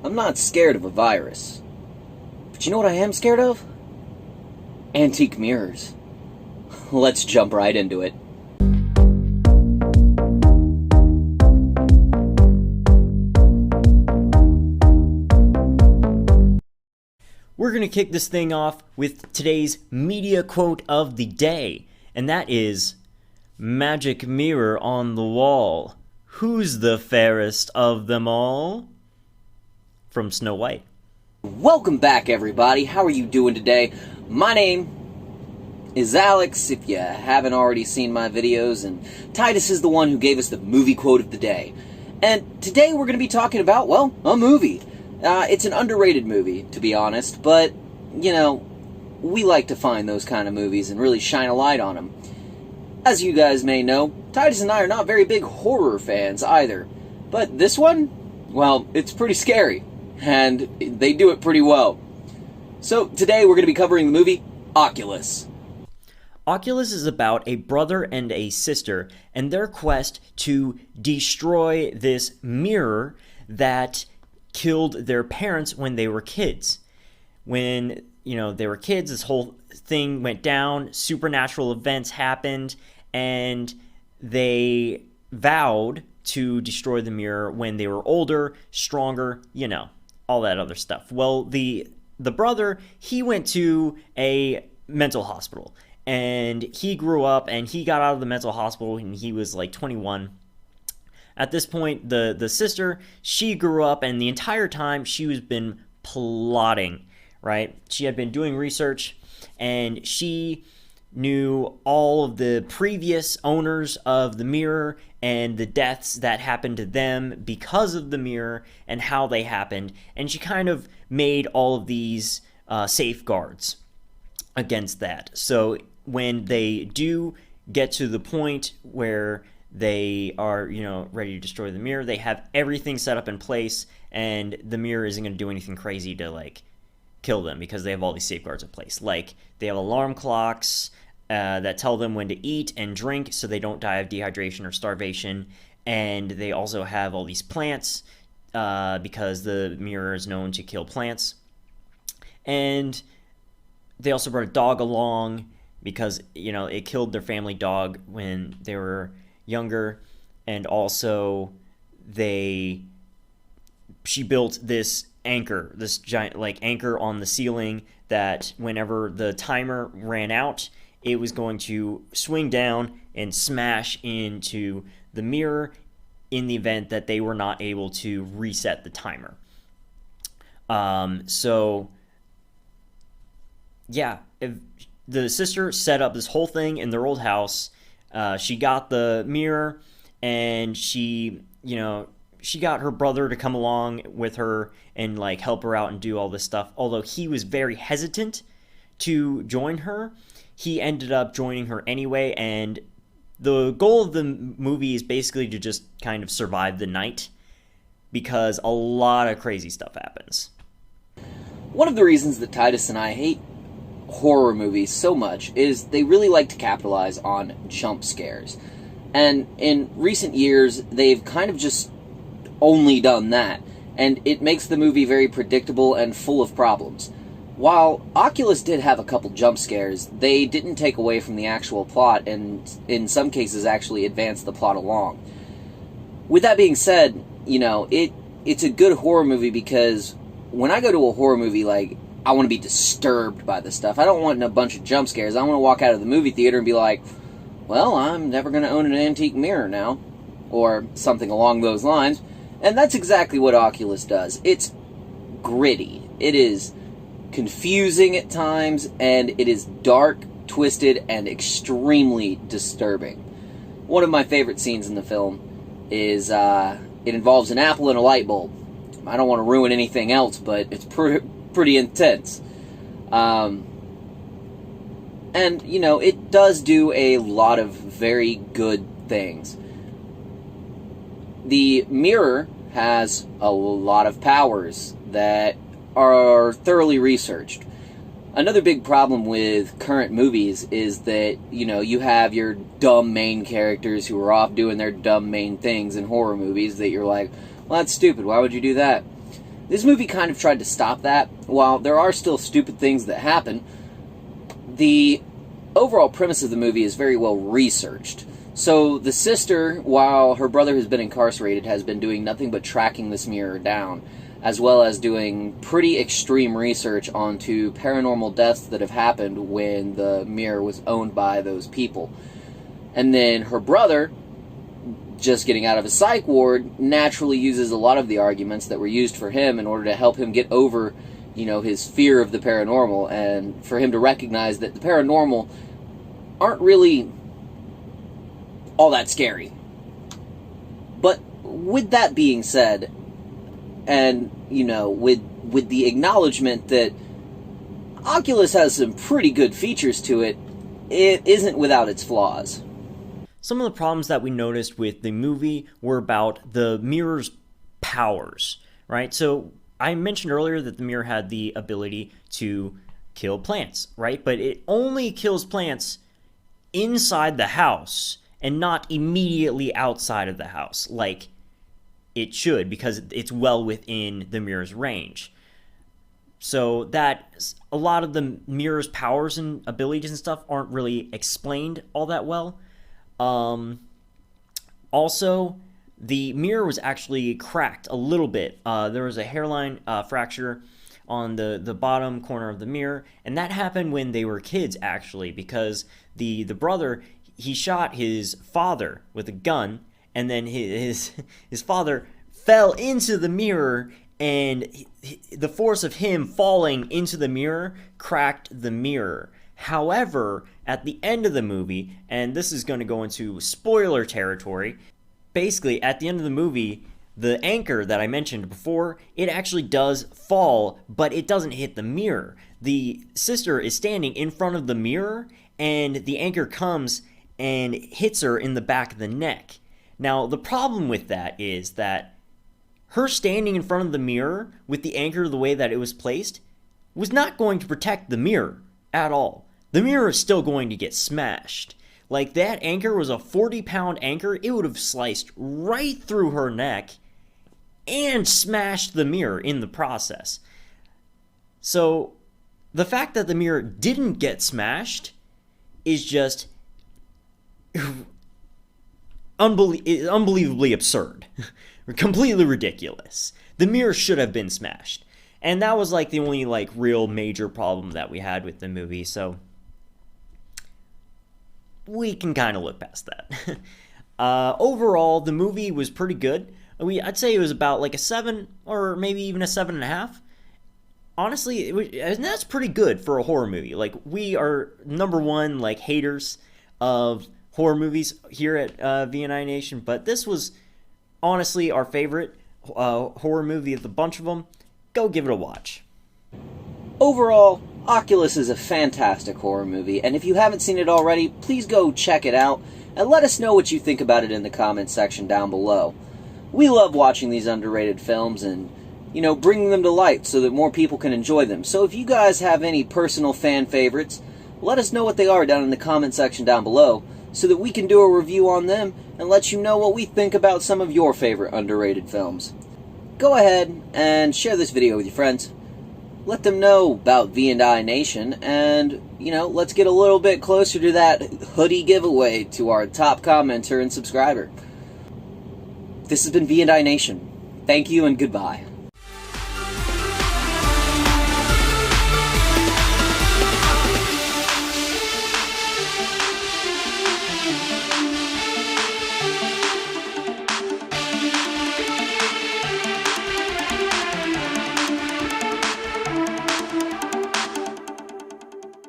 I'm not scared of a virus. But you know what I am scared of? Antique mirrors. Let's jump right into it. We're going to kick this thing off with today's media quote of the day, and that is, "Magic mirror on the wall, who's the fairest of them all?" From Snow White. Welcome back, everybody. How are you doing today? My name is Alex, if you haven't already seen my videos, and Titus is the one who gave us the movie quote of the day. And today we're going to be talking about, well, a movie. It's an underrated movie, to be honest, but, you know, we like to find those kind of movies and really shine a light on them. As you guys may know, Titus and I are not very big horror fans either, but this one, well, it's pretty scary, and they do it pretty well. So today we're going to be covering the movie Oculus. Oculus is about a brother and a sister and their quest to destroy this mirror that killed their parents when they were kids. When, they were kids, this whole thing went down, supernatural events happened, and they vowed to destroy the mirror when they were older, stronger, all that other stuff. Well, the brother, he went to a mental hospital, and he grew up, and he got out of the mental hospital when he was like 21. At this point, the sister, she grew up, and the entire time she was been plotting, right? She had been doing research, and she knew all of the previous owners of the mirror and the deaths that happened to them because of the mirror and how they happened, and she kind of made all of these safeguards against that. So when they do get to the point where they are, ready to destroy the mirror, they have everything set up in place, and the mirror isn't going to do anything crazy to, kill them because they have all these safeguards in place. Like, they have alarm clocks that tell them when to eat and drink so they don't die of dehydration or starvation, and they also have all these plants because the mirror is known to kill plants. And they also brought a dog along because, it killed their family dog when they were younger, and also she built this giant anchor on the ceiling that whenever the timer ran out, it was going to swing down and smash into the mirror in the event that they were not able to reset the timer. If the sister set up this whole thing in their old house. She got the mirror, and she got her brother to come along with her and help her out and do all this stuff. Although he was very hesitant to join her, he ended up joining her anyway, and the goal of the movie is basically to just kind of survive the night because a lot of crazy stuff happens. One of the reasons that Titus and I hate horror movies so much is they really like to capitalize on jump scares. And in recent years, they've kind of just only done that, and it makes the movie very predictable and full of problems. While Oculus did have a couple jump scares, they didn't take away from the actual plot, and in some cases actually advanced the plot along. With that being said, it's a good horror movie because when I go to a horror movie, I want to be disturbed by the stuff. I don't want a bunch of jump scares. I want to walk out of the movie theater and be like, well, I'm never going to own an antique mirror now, or something along those lines. And that's exactly what Oculus does. It's gritty. It is confusing at times, and it is dark, twisted, and extremely disturbing. One of my favorite scenes in the film is it involves an apple and a light bulb. I don't want to ruin anything else, but it's pretty intense. And, it does do a lot of very good things. The mirror has a lot of powers that are thoroughly researched. Another big problem with current movies is that, you have your dumb main characters who are off doing their dumb main things in horror movies that you're like, well, that's stupid, why would you do that? This movie kind of tried to stop that. While there are still stupid things that happen, the overall premise of the movie is very well researched. So the sister, while her brother has been incarcerated, has been doing nothing but tracking this mirror down, as well as doing pretty extreme research onto paranormal deaths that have happened when the mirror was owned by those people. And then her brother, just getting out of a psych ward, naturally uses a lot of the arguments that were used for him in order to help him get over, his fear of the paranormal, and for him to recognize that the paranormal aren't really all that scary. But with that being said, and, with the acknowledgement that Oculus has some pretty good features to it, it isn't without its flaws. Some of the problems that we noticed with the movie were about the mirror's powers, right? So I mentioned earlier that the mirror had the ability to kill plants, right? But it only kills plants inside the house and not immediately outside of the house, like it should, because it's well within the mirror's range. So that a lot of the mirror's powers and abilities and stuff aren't really explained all that well. Also, the mirror was actually cracked a little bit. There was a hairline fracture on the bottom corner of the mirror, and that happened when they were kids, actually, because the brother, he shot his father with a gun, and then his father fell into the mirror, and the force of him falling into the mirror cracked the mirror. However, at the end of the movie, and this is going to go into spoiler territory, basically at the end of the movie, the anchor that I mentioned before, it actually does fall, but it doesn't hit the mirror. The sister is standing in front of the mirror, and the anchor comes and hits her in the back of the neck. Now, the problem with that is that her standing in front of the mirror with the anchor the way that it was placed was not going to protect the mirror at all. The mirror is still going to get smashed. Like, that anchor was a 40-pound anchor. It would have sliced right through her neck and smashed the mirror in the process. So, the fact that the mirror didn't get smashed is just unbelievably absurd. Completely ridiculous. The mirror should have been smashed. And that was like the only real major problem that we had with the movie, so we can kind of look past that. Overall, the movie was pretty good. I'd say it was about a 7 or maybe even a 7.5. Honestly, and that's pretty good for a horror movie. We are number one haters of horror movies here at VNI Nation, but this was honestly our favorite horror movie of the bunch of them. Go give it a watch. Overall, Oculus is a fantastic horror movie, and if you haven't seen it already, please go check it out, and let us know what you think about it in the comments section down below. We love watching these underrated films and, bringing them to light so that more people can enjoy them. So if you guys have any personal fan favorites, let us know what they are down in the comment section down below, so that we can do a review on them and let you know what we think about some of your favorite underrated films. Go ahead and share this video with your friends. Let them know about V&I Nation, and, let's get a little bit closer to that hoodie giveaway to our top commenter and subscriber. This has been V&I Nation. Thank you and goodbye.